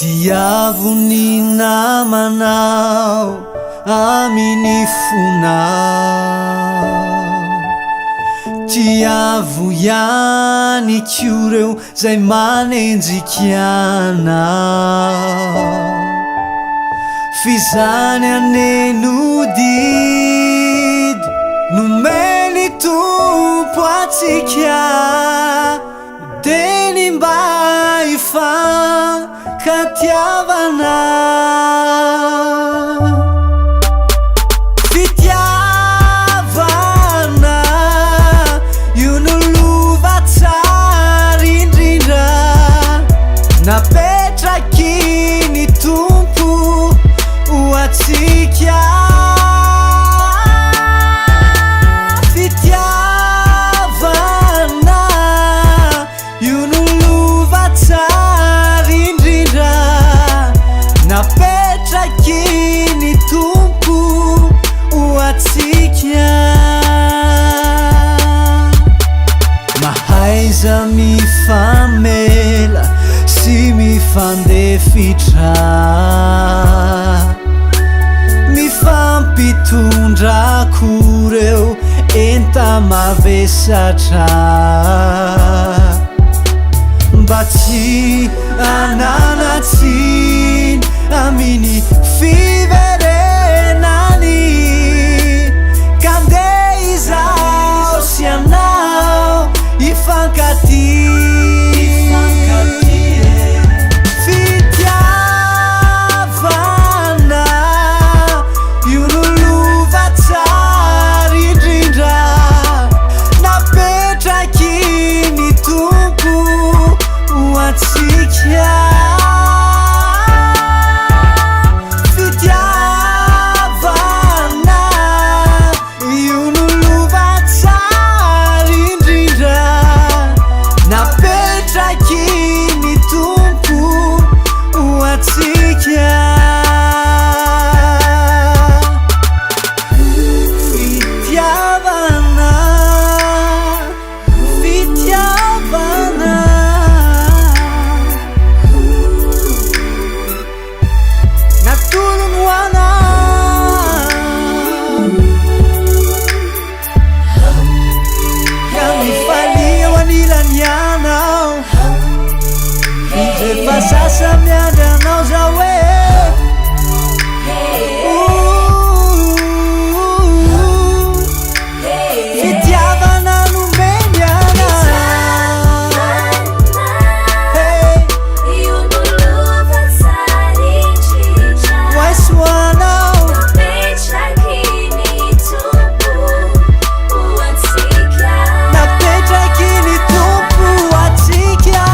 Diavony namanao amin'ny fonao, diavo ihany ko reo zay manenjiky anao. Fizany anenodidy nomeny tompo atsika, deny mba ifankatiavana. Fitiavana io nolova tsara indrindra, napetraky ny tompo ho atsika. Fitiavana io nolova tsara indrindra, napetraky ny tompo ho atsika. Mahaiza mifamela sy mifandefitra, mifampitondra koreo enta mavesatra, mba tsy ananatsiny amin'ny fiverenany. Ka ndeha izao sy anao ifankaty. Fitiavana io nolova tsara indrindra, napetraky ny tompo ho atsika. Fitiavana io nolova tsara indrindra, napetraky ny tompo ho atsika. Fitiavana, fitiavana, natulong ho anao. Kami faliw anilan yanao, rehefa sasamiandry anao zao e. Fitiavana nomeny anao, waiso anao. Napetraky ny tompo ho atsika.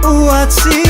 Ho atsika.